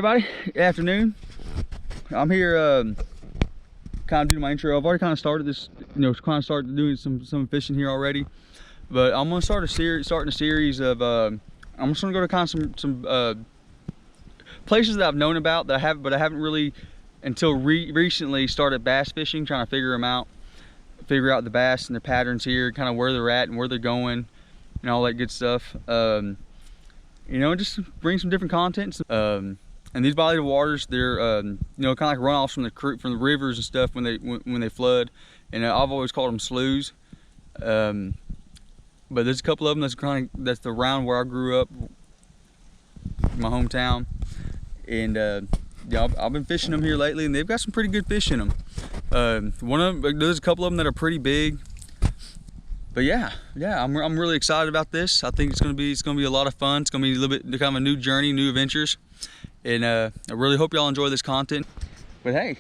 Everybody, afternoon. I'm here kind of doing my intro. I've already kind of started this, kind of started doing some fishing here already, but I'm gonna start a series of I'm just gonna go to kind of some places that I've known about that I haven't really until recently started bass fishing, trying to figure out the bass and their patterns here, kind of where they're at and where they're going and all that good stuff. Just bring some different content. And these bodied waters, they're kind of like runoffs from the rivers and stuff when they flood. And I've always called them sloughs. But there's a couple of them that's around where I grew up, my hometown. And I've been fishing them here lately, and they've got some pretty good fish in them. There's a couple of them that are pretty big. But yeah, I'm really excited about this. I think it's gonna be a lot of fun. It's gonna be a little bit kind of a new journey, new adventures. And I really hope y'all enjoy this content. But hey,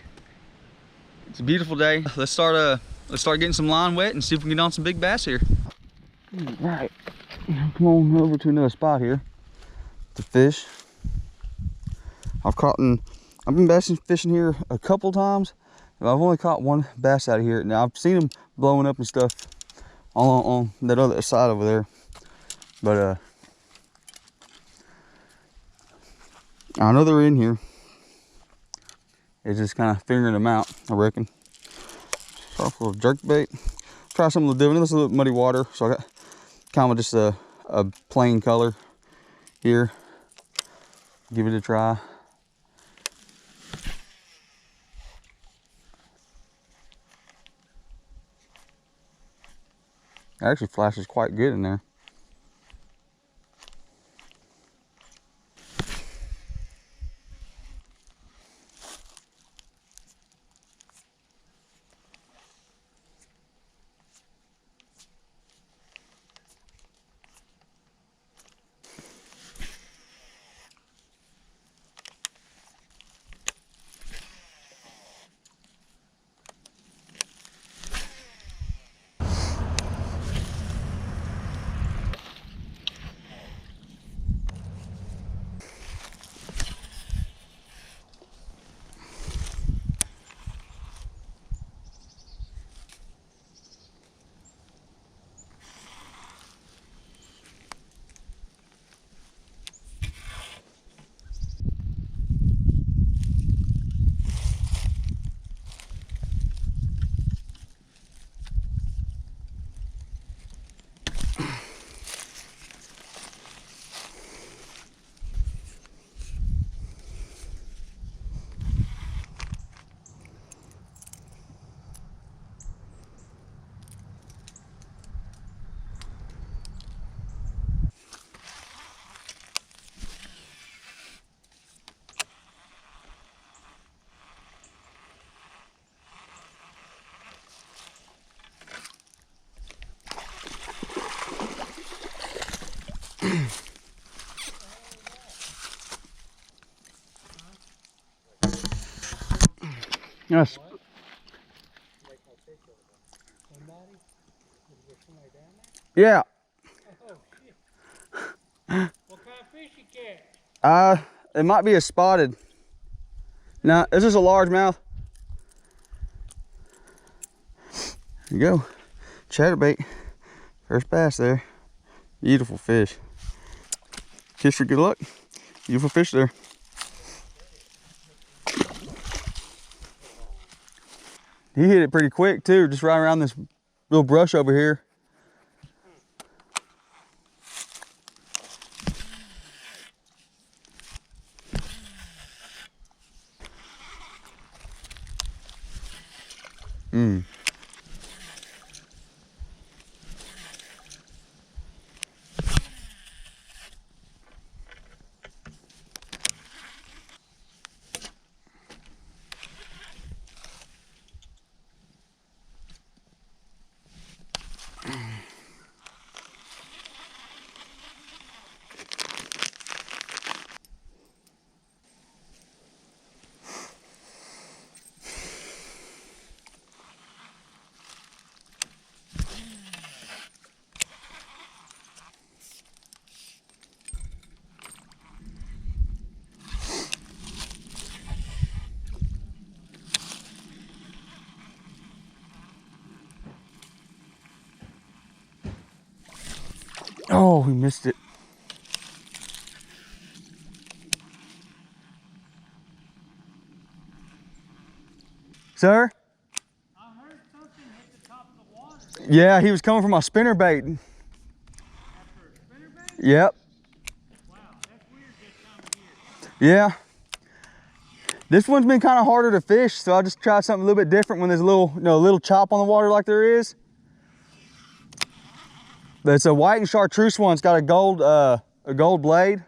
it's a beautiful day. Let's start getting some line wet and see if we can get on some big bass here. All right, come on over to another spot here to fish. I've been fishing here a couple times, but I've only caught one bass out of here. Now I've seen them blowing up and stuff on that other side over there, but I know they're in here. It's just kind of figuring them out, I reckon. Start off with a little jerk bait. Try something a little different. This is a little muddy water, so I got kind of just a plain color here. Give it a try. It actually flashes quite good in there. Yes. Yeah. What kind of fish you catch? It might be a spotted. No, this is a largemouth. There you go. Chatterbait. First bass there. Beautiful fish. Kiss for good luck. Beautiful fish there. He hit it pretty quick too, just right around this little brush over here. we missed it. Sir? I heard something hit the top of the water. Yeah, he was coming from my spinner bait. After a spinner bait? Yep. Wow, that's weird this time of year. Yeah. This one's been kind of harder to fish, so I just tried something a little bit different when there's a little, you know, a little chop on the water like there is. But it's a white and chartreuse one. It's got a gold blade.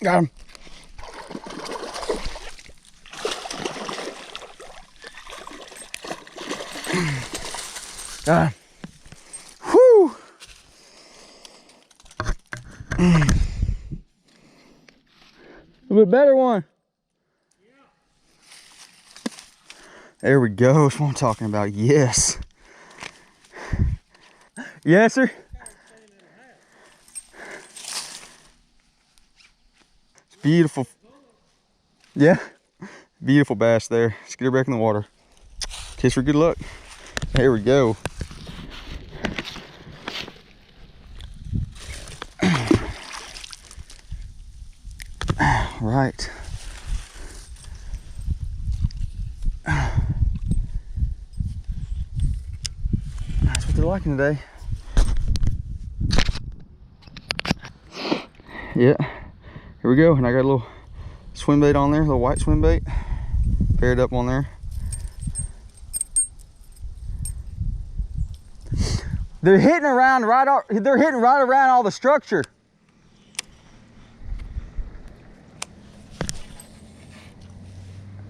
Got him. Got him. Whew. A bit better one. There we go. That's what I'm talking about. Yes. Yes, sir. Beautiful. Yeah. Beautiful bass there. Let's get her back in the water. Kiss her good luck. There we go. Right. That's what they're liking today. Yeah. Here we go. And I got a little swim bait on there, a little white swim bait. Paired up on there. They're hitting around they're hitting right around all the structure.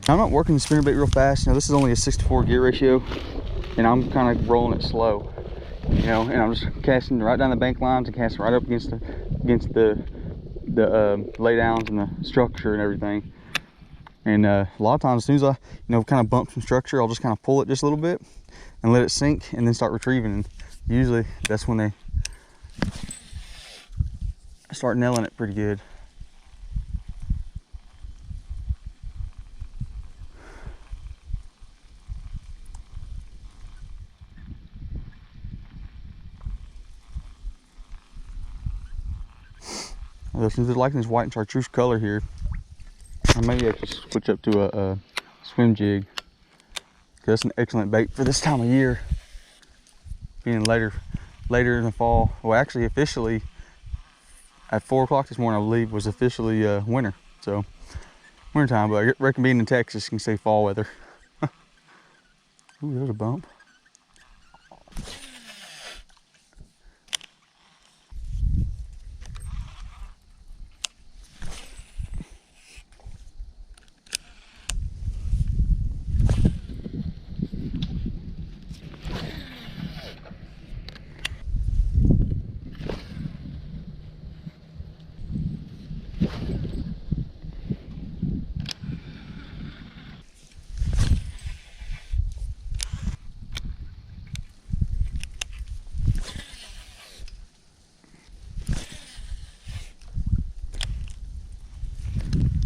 I'm not working the spinnerbait real fast. Now this is only a 6-to-4 gear ratio, and I'm kind of rolling it slow, you know. And I'm just casting right down the bank lines and casting right up against the lay downs and the structure and everything. And a lot of times, as soon as I, kind of bump some structure, I'll just kind of pull it just a little bit and let it sink, and then start retrieving. And usually that's when they start nailing it pretty good. Well, since they're liking this white and chartreuse color here, I may actually switch up to a swim jig, because that's an excellent bait for this time of year. Being later in the fall. Well, actually, officially at 4 o'clock this morning, I believe, was officially winter. So winter time, but I reckon being in Texas, you can say fall weather. Ooh, there's a bump.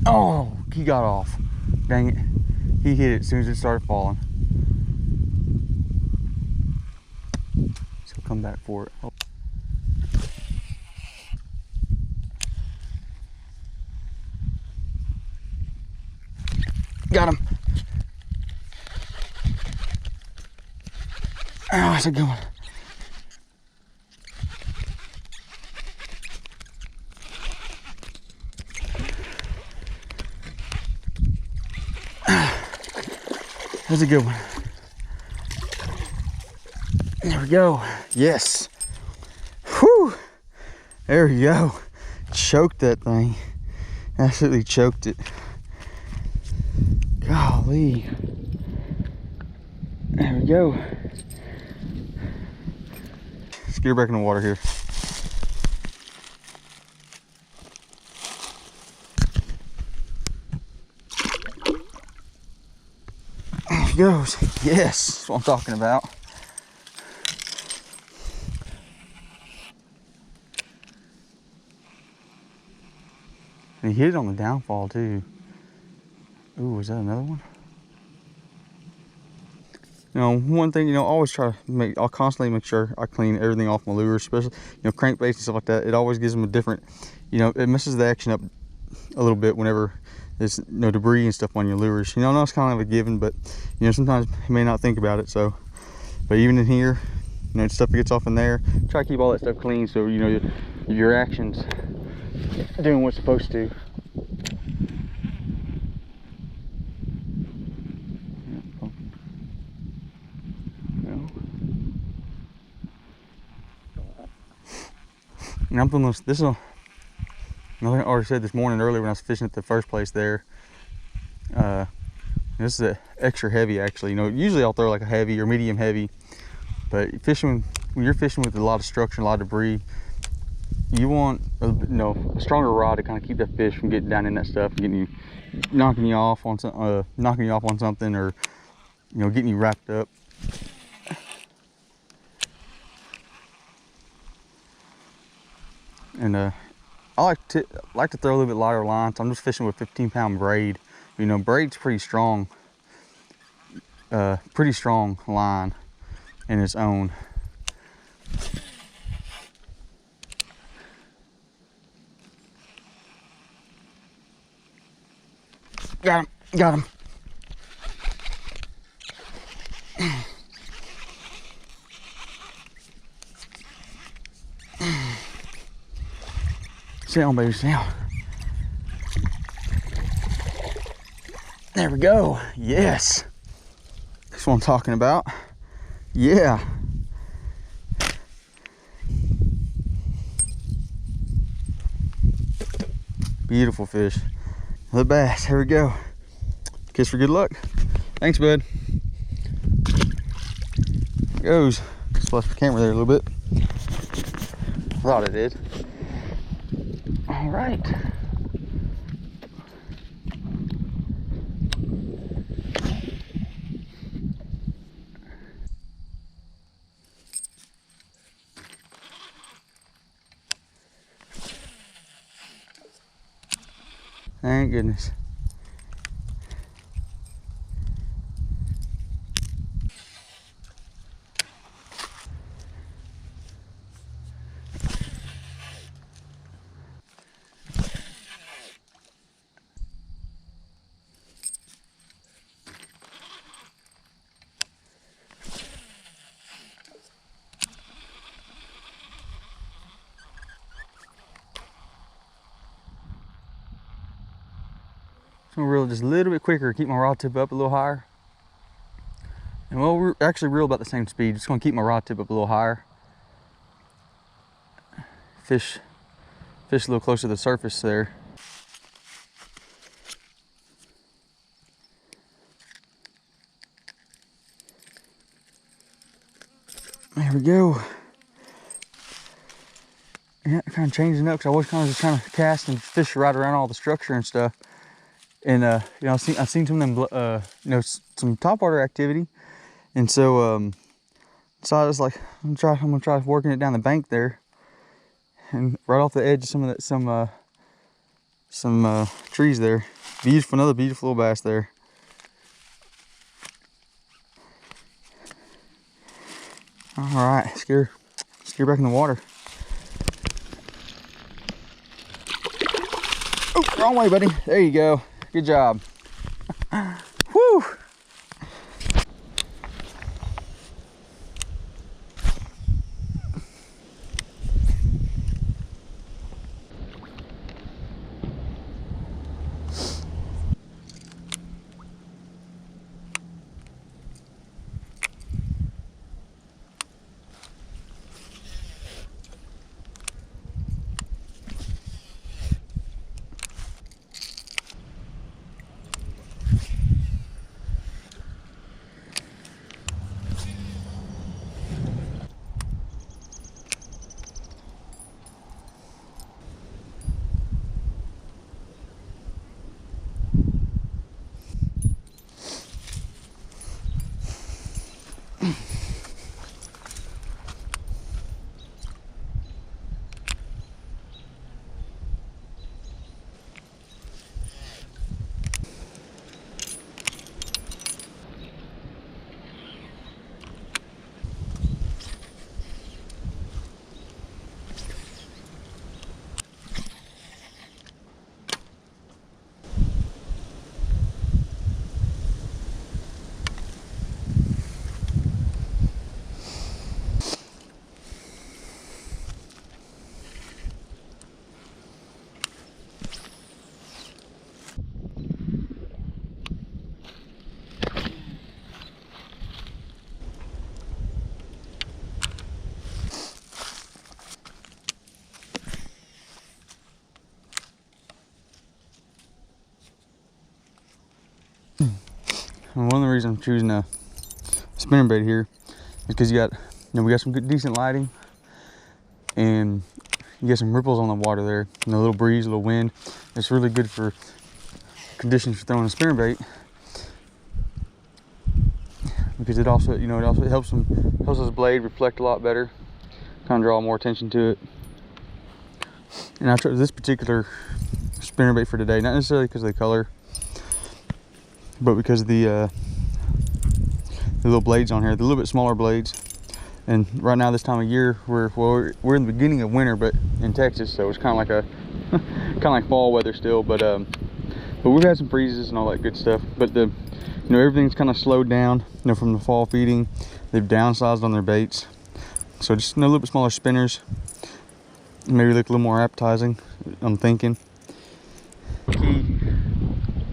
Oh, he got off. Dang it. He hit it as soon as it started falling. So he'll come back for it. Oh. Got him. Oh, that's a good one. That's a good one. There we go. Yes. Whew. There we go. Choked that thing. Absolutely choked it. Golly. There we go. Let's get her back in the water here. There she goes. Yes, that's what I'm talking about. And he hit it on the downfall too. Ooh, is that another one? You know, one thing, you know, always try to I'll constantly make sure I clean everything off my lures, especially, you know, crankbaits and stuff like that. It always gives them a different, you know, it messes the action up a little bit whenever there's, you know, debris and stuff on your lures. You know, I know it's kind of a given, but, you know, sometimes you may not think about it, so. But even in here, you know, stuff that gets off in there, try to keep all that stuff clean so, you know, your actions doing what's supposed to. And I'm doing this is I already said this morning earlier when I was fishing at the first place there. This is a extra heavy actually. You know, usually I'll throw like a heavy or medium heavy, but when you're fishing with a lot of structure and a lot of debris, you want a stronger rod to kind of keep that fish from getting down in that stuff and knocking you off on something, or, you know, getting you wrapped up. And I like to throw a little bit lighter line, so I'm just fishing with 15-pound braid. You know, braid's pretty strong line in its own. Got him. Sit down, baby, sit down. There we go. Yes. That's what I'm talking about. Yeah. Beautiful fish. Another bass. Here we go. Kiss for good luck. Thanks, bud. There goes. Splashed the camera there a little bit. Thought it did. All right. Thank goodness. I'm gonna reel just a little bit quicker, keep my rod tip up a little higher. And well, we're actually reel about the same speed. Just gonna keep my rod tip up a little higher. Fish a little closer to the surface there. There we go. Yeah, kind of changing up because I was kind of just trying to cast and fish right around all the structure and stuff. And you know, I've seen some of them, you know, some topwater activity, and so so I was like, I'm gonna try working it down the bank there, and right off the edge of some trees there. Another beautiful little bass there. All right, scare back in the water. Oh, wrong way, buddy. There you go. Good job. Whew. And one of the reasons I'm choosing a spinnerbait here is because you got, we got some good, decent lighting, and you got some ripples on the water there, and a little breeze, a little wind. It's really good for conditions for throwing a spinnerbait, because it also, it helps this blade reflect a lot better, kind of draw more attention to it. And I chose this particular spinnerbait for today, not necessarily because of the color, but because of the little blades on here, the little bit smaller blades. And right now, this time of year, we're in the beginning of winter, but in Texas, so it's kind of like like fall weather still. But we've had some freezes and all that good stuff. But everything's kind of slowed down, from the fall feeding. They've downsized on their baits, so just a little bit smaller spinners, maybe look a little more appetizing, I'm thinking.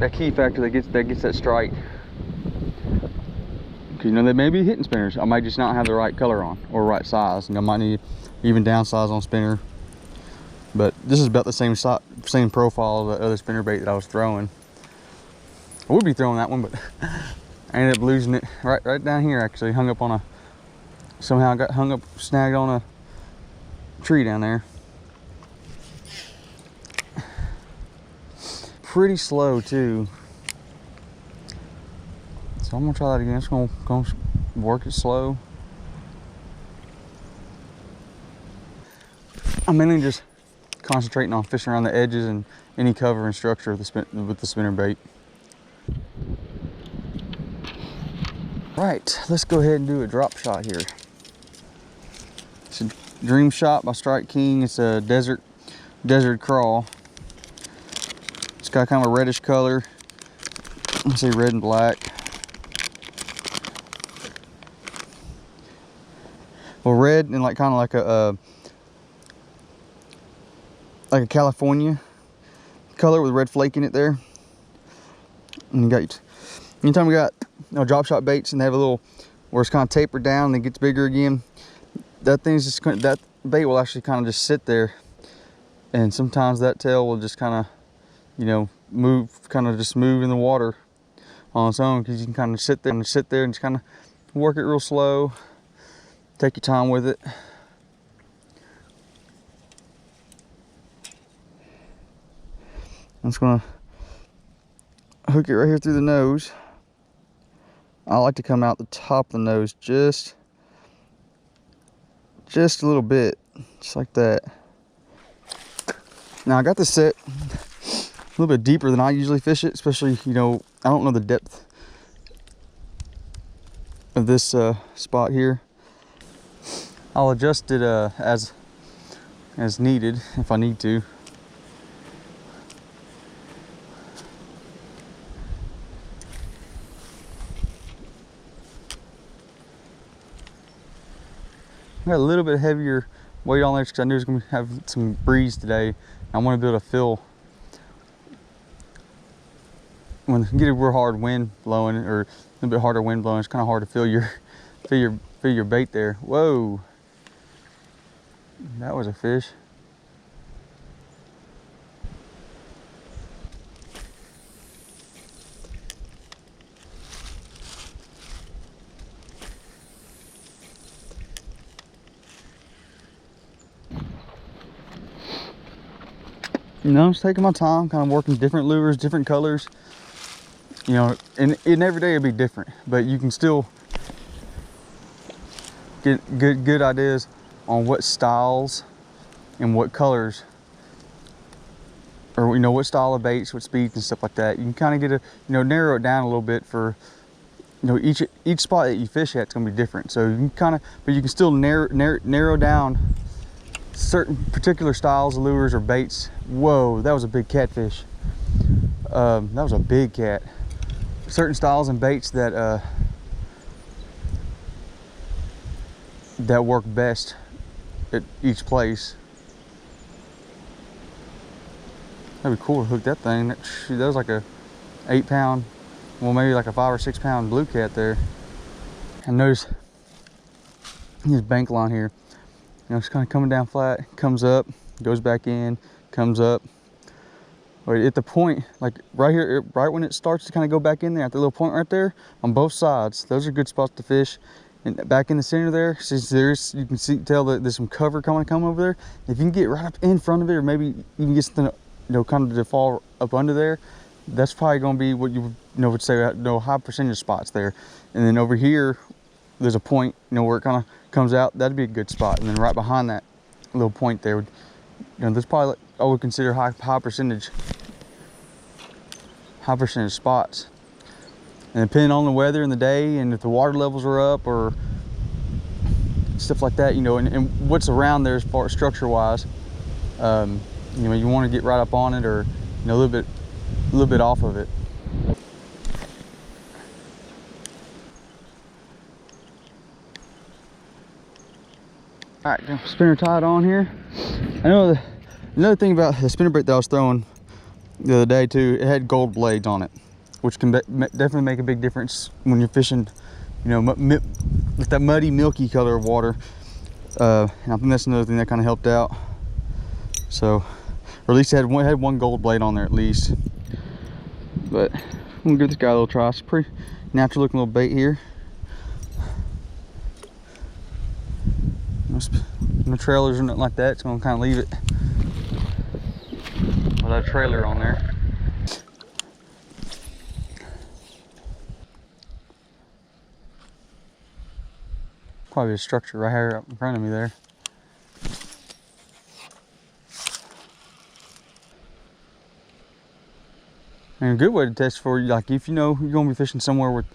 That key factor that gets that strike. Because they may be hitting spinners. I might just not have the right color on or right size. I might need even downsize on spinner. But this is about the same profile of the other spinnerbait that I was throwing. I would be throwing that one, but I ended up losing it right down here. Actually, somehow I got snagged on a tree down there. Pretty slow too, so I'm gonna try that again. It's gonna work it slow. I'm mainly just concentrating on fishing around the edges and any cover and structure with the spinnerbait. Right, let's go ahead and do a drop shot here. It's a Dream Shot by Strike King. It's a desert crawl. It's got kind of a reddish color. Let's say red and black. Well, red and kind of like a California color with red flake in it there. And anytime we got drop shot baits and they have a little where it's kind of tapered down and it gets bigger again, that bait will actually kind of just sit there, and sometimes that tail will just kind of move in the water on its own, because you can kind of sit there and just kind of work it real slow. Take your time with it. I'm just gonna hook it right here through the nose. I like to come out the top of the nose just a little bit, just like that. Now I got this set a little bit deeper than I usually fish it, especially, I don't know the depth of this spot here. I'll adjust it as needed if I need to. I got a little bit heavier weight on there because I knew it was going to have some breeze today. I want to be able to feel when you get a real hard wind blowing, or a little bit harder wind blowing. It's kind of hard to feel your bait there. Whoa, that was a fish. I'm just taking my time, kind of working different lures, different colors. And every day it'll be different, but you can still get good ideas on what styles and what colors, or what style of baits, what speeds and stuff like that. You can kind of get a narrow it down a little bit for each spot that you fish at is going to be different. So you can but you can still narrow down certain particular styles of lures or baits. Whoa, that was a big catfish. That was a big cat. Certain styles and baits that that work best at each place. That'd be cool to hook that thing. That was like a 8-pound, well, maybe like a 5 or 6 pound blue cat there. And notice his bank line here. It's kind of coming down flat, comes up, goes back in, comes up. But at the point, like right here, right when it starts to kind of go back in there, at the little point right there, on both sides, those are good spots to fish. And back in the center there, since you can tell that there's some cover come over there. If you can get right up in front of it, or maybe you can get something, kind of to fall up under there, that's probably going to be what you would say high percentage spots there. And then over here, there's a point, where it kind of comes out. That'd be a good spot. And then right behind that little point there, there's probably I would consider high percentage spots. And depending on the weather and the day, and if the water levels are up or stuff like that, and what's around there as far as structure wise, you want to get right up on it, or a little bit off of it. All right, got my spinner tied on here. I know another thing about the spinnerbait that I was throwing the other day too, it had gold blades on it, which can definitely make a big difference when you're fishing, with that muddy, milky color of water. And I think that's another thing that kind of helped out. So, or at least it had one gold blade on there at least. But I'm gonna give this guy a little try. It's a pretty natural looking little bait here. No trailers or nothing like that. It's gonna kind of leave it without a trailer on there. Probably a structure right here up in front of me there. And a good way to test for you, like if you're gonna be fishing somewhere with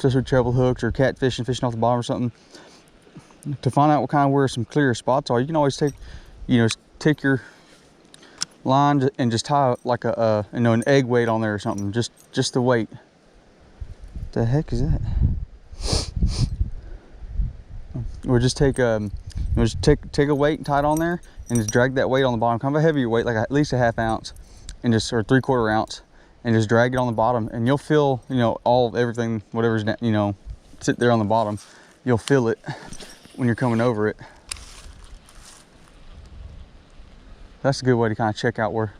just with treble hooks or catfishing, fishing off the bottom or something, to find out where some clear spots are, you can always take your line and just tie like an egg weight on there or something, just the weight. What the heck is that? Or just take a weight and tie it on there and just drag that weight on the bottom, kind of a heavier weight, like at least a 1/2 ounce, and or 3/4 ounce, and just drag it on the bottom, and you'll feel everything, whatever's sit there on the bottom, you'll feel it when you're coming over it. That's a good way to kind of check out where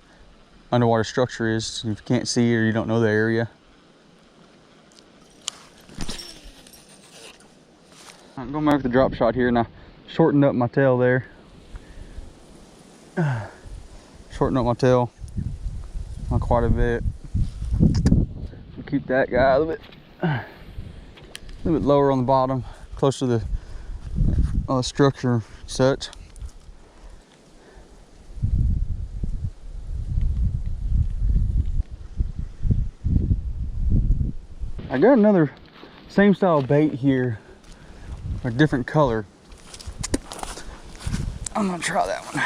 underwater structure is if you can't see it or you don't know the area. I'm going back with the drop shot here, and I shortened up my tail there. Shortened up my tail quite a bit. Keep that guy a little bit lower on the bottom, close to the structure and such. I got another same style bait here, a different color. I'm gonna try that one.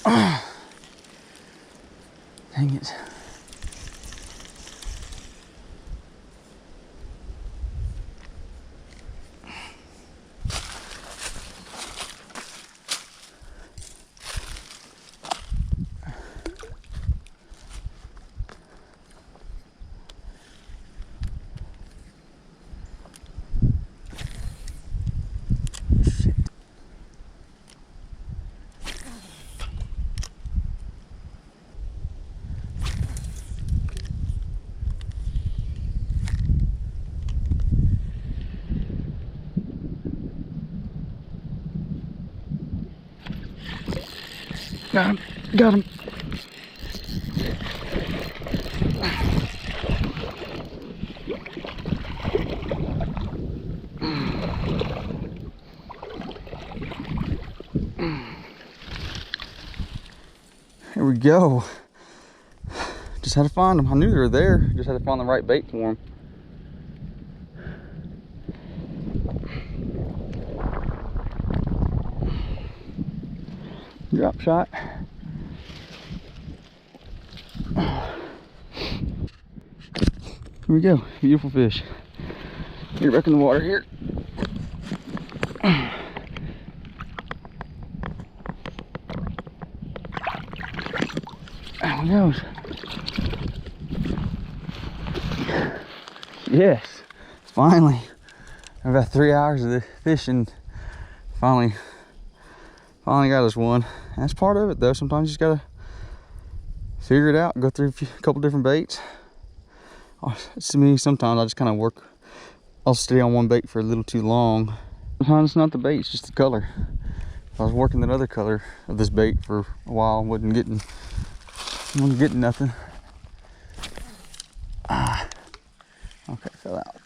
Dang it. Got him. Got him. Here we go. Just had to find them. I knew they were there. Just had to find the right bait for them. Drop shot. Here we go. Beautiful fish. Get back in the water here. There he goes. Yes. Finally. About 3 hours of the fishing. Finally got us one. That's part of it though. Sometimes you just gotta figure it out, go through a couple different baits. To me, sometimes I just kind of work, I'll stay on one bait for a little too long. Sometimes it's not the bait, it's just the color. If I was working that other color of this bait for a while, I wasn't getting nothing. Okay, fell out.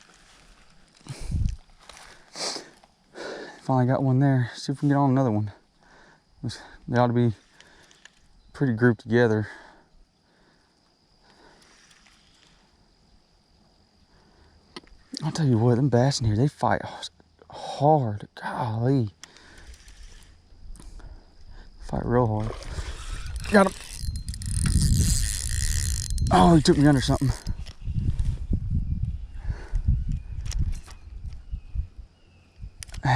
Finally got one there. See if we can get on another one. They ought to be pretty grouped together. I'll tell you what, them bass in here, they fight hard. Golly. Fight real hard. Got him. Oh, he took me under something.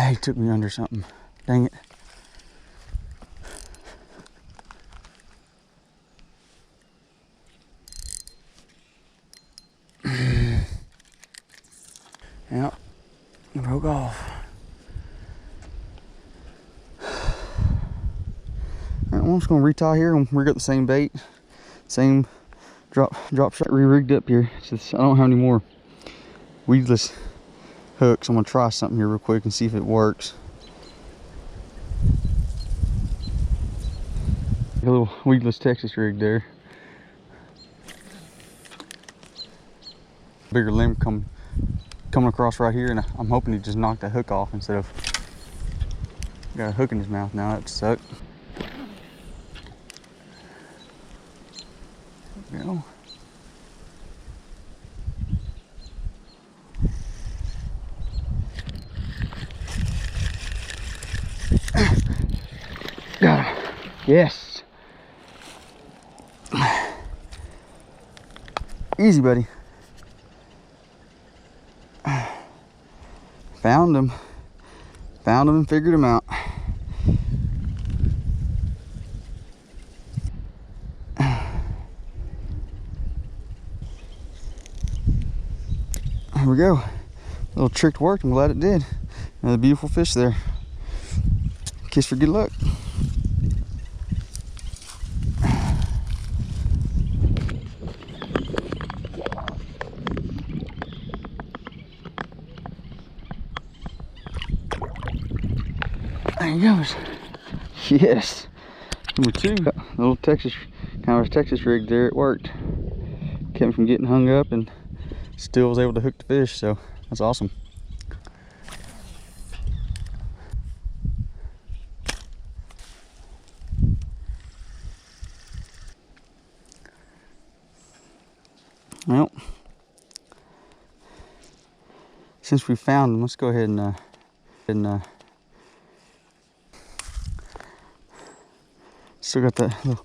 He took me under something. Dang it. Yep, it broke off. Alright, well, I'm just gonna retie here and rig up the same bait, same drop shot re-rigged up here. Just, I don't have any more weedless hooks. I'm gonna try something here real quick and see if it works. A little weedless Texas rig there. Bigger limb coming across right here, and I'm hoping he just knocked that hook off instead of got a hook in his mouth now. That sucked. There we go. Got him. Yes. Easy, buddy. Found him and figured him out. Here we go. Little trick worked. I'm glad it did. Another beautiful fish there. Kiss for good luck. There he goes. Yes. Number two. A little Texas, kind of a Texas rig there. It worked. Kept me from getting hung up and still was able to hook the fish. So that's awesome. Well, since we found them, let's go ahead and Still got that little.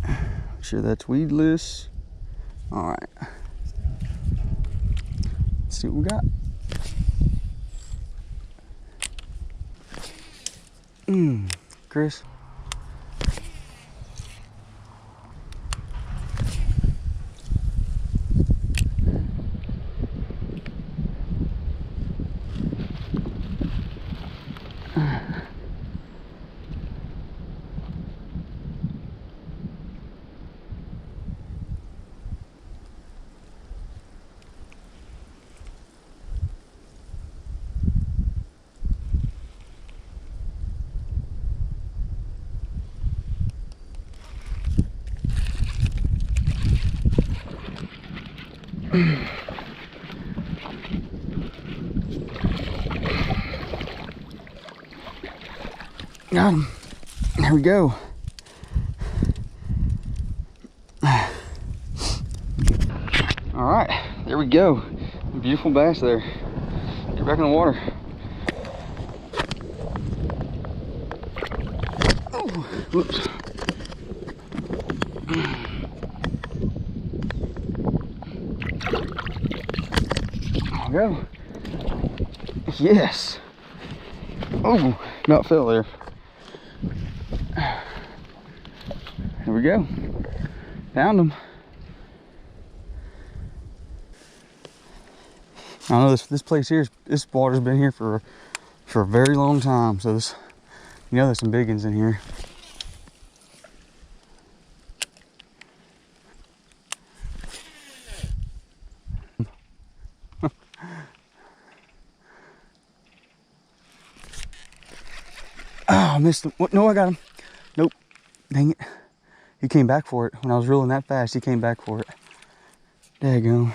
Make sure that's weedless. All right. Let's see what we got. Chris. Got him. There we go. All right, there we go. Beautiful bass there. Get back in the water. Oh, whoops. There we go. Yes. Oh, about fell there. There we go. Found him. I know this place here, this water's been here for a very long time. So this, you know, there's some big ones in here. Oh, I missed him. What? No, I got him. Nope. Dang it. He came back for it. When I was reeling that fast, he came back for it. Daggone.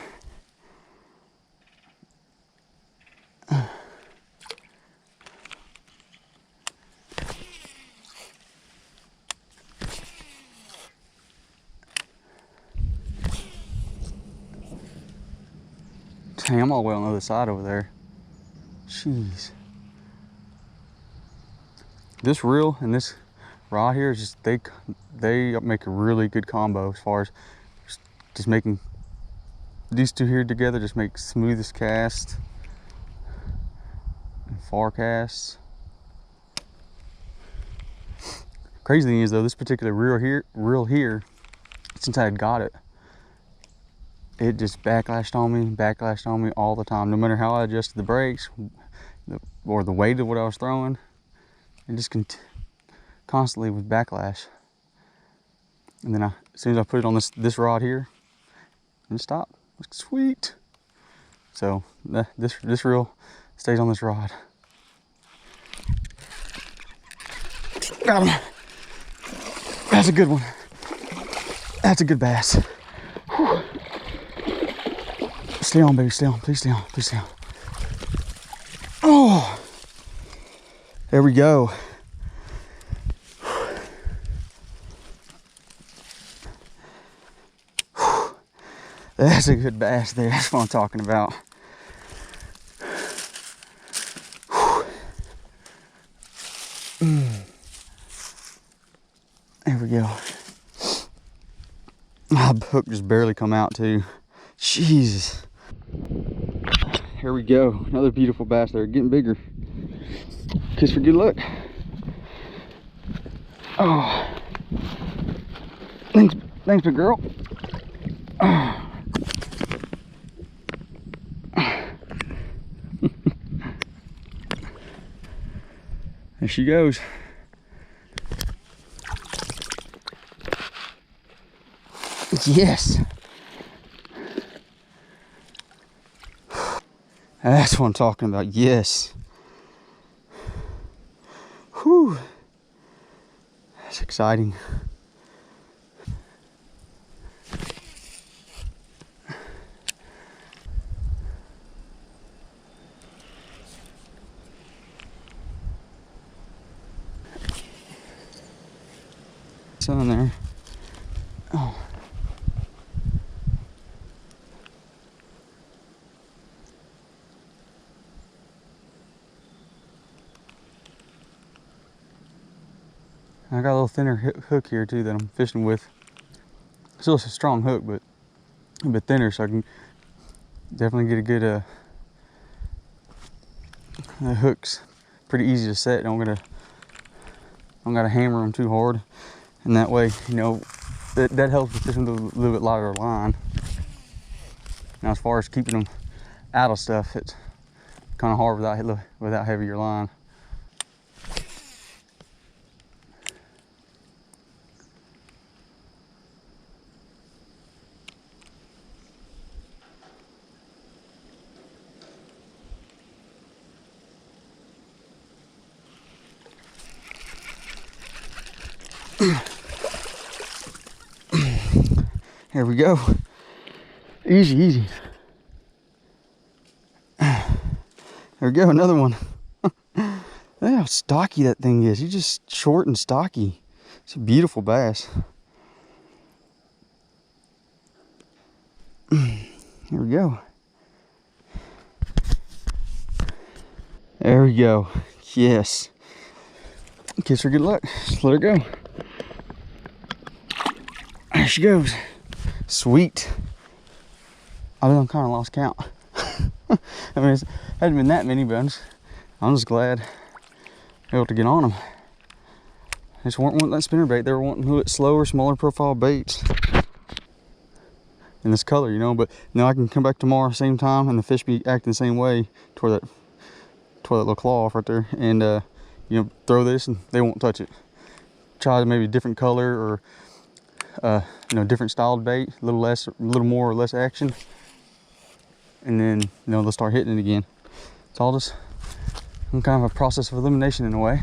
Dang, I'm all the way on the other side over there. Jeez. This reel and this rod here is just, they make a really good combo as far as just making these two here together, just make smoothest cast and far casts. Crazy thing is though, this particular reel here, since I had got it, it just backlashed on me all the time. No matter how I adjusted the brakes or the weight of what I was throwing, it just constantly was backlash. And then as soon as I put it on this rod here, it stopped. Sweet. So this reel stays on this rod. Got him. That's a good one. That's a good bass. Whew. Stay on, baby. Stay on. Please stay on. Please stay on. Oh, there we go. That's a good bass there. That's what I'm talking about. There we go. My hook just barely come out too. Jesus. Here we go. Another beautiful bass there, getting bigger. Kiss for good luck. Oh. Thanks, big girl. Oh. There she goes. Yes. That's what I'm talking about. Yes. Whew. That's exciting. On there. Oh. I got a little thinner hook here too that I'm fishing with. Still a strong hook, but a bit thinner, so I can definitely get a good the hook's pretty easy to set. I don't gotta hammer them too hard, and that way, you know, that helps with fishing with a little bit lighter line. Now, as far as keeping them out of stuff, it's kind of hard without heavier line. Here we go. Easy, easy. There we go, another one. Look how stocky that thing is. He's just short and stocky. It's a beautiful bass. Here we go. There we go. Yes. Kiss her good luck. Just let her go. There she goes. Sweet. I mean, I'm kind of lost count. I mean, it hasn't been that many, but I'm just glad able to get on them. They just weren't wanting that spinnerbait. They were wanting a little bit slower, smaller profile baits in this color, you know. But now I can come back tomorrow, same time, and the fish be acting the same way toward that little claw off right there, and you know, throw this and they won't touch it. Try maybe a different color or you know, different styled bait, a little more or less action, and then, you know, they'll start hitting it again. It's all just some kind of a process of elimination in a way.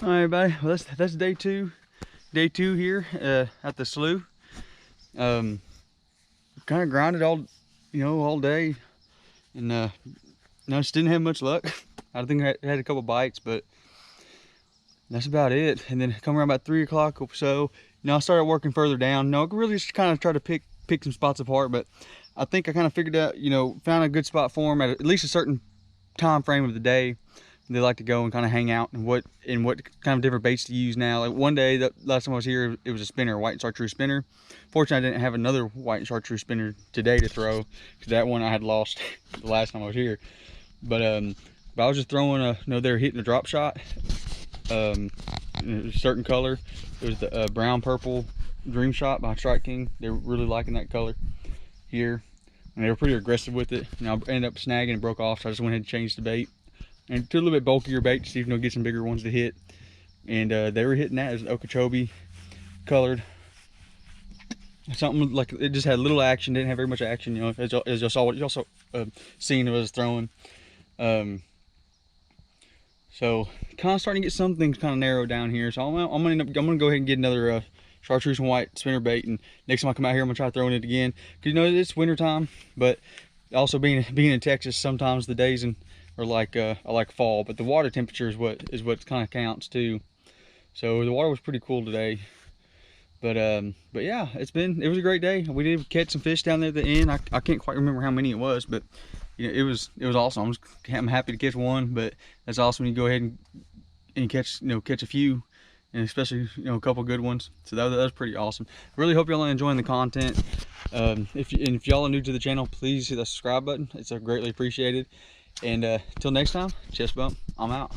All right, everybody. Well, that's day two. Day two here at the slough. Kind of grinded all day, and just didn't have much luck. I think I had a couple bites, but that's about it. And then come around about 3 o'clock or so, I started working further down. I really just kind of try to pick some spots apart, but I think I kind of figured out, found a good spot for them at least a certain time frame of the day. They like to go and kind of hang out, and what kind of different baits to use now. Like one day, the last time I was here, it was a spinner, a white and chartreuse spinner. Fortunately, I didn't have another white and chartreuse spinner today to throw, because that one I had lost the last time I was here. But I was just throwing they were hitting a drop shot, in a certain color. It was the brown purple Dream Shot by Strike King. They were really liking that color here, and they were pretty aggressive with it. I ended up snagging and broke off, so I just went ahead and changed the bait and to a little bit bulkier bait to see if get some bigger ones to hit. And they were hitting that as an Okeechobee colored, something like it just had little action, didn't have very much action, as you saw what you also seen it was throwing. So kind of starting to get some things kind of narrowed down here. So I'm gonna go ahead and get another chartreuse and white spinner bait, and next time I come out here I'm gonna try throwing it again, because it's winter time. But also being in Texas, sometimes the days are like I like fall, but the water temperature is what kind of counts too. So the water was pretty cool today, but yeah, it was a great day. We did catch some fish down there at the end. I can't quite remember how many it was, but it was awesome. I'm happy to catch one, but that's awesome when you go ahead and catch a few, and especially a couple good ones. So that was pretty awesome. Really hope y'all are enjoying the content. If y'all are new to the channel, please hit the subscribe button. It's greatly appreciated. And till next time, chest bump, I'm out.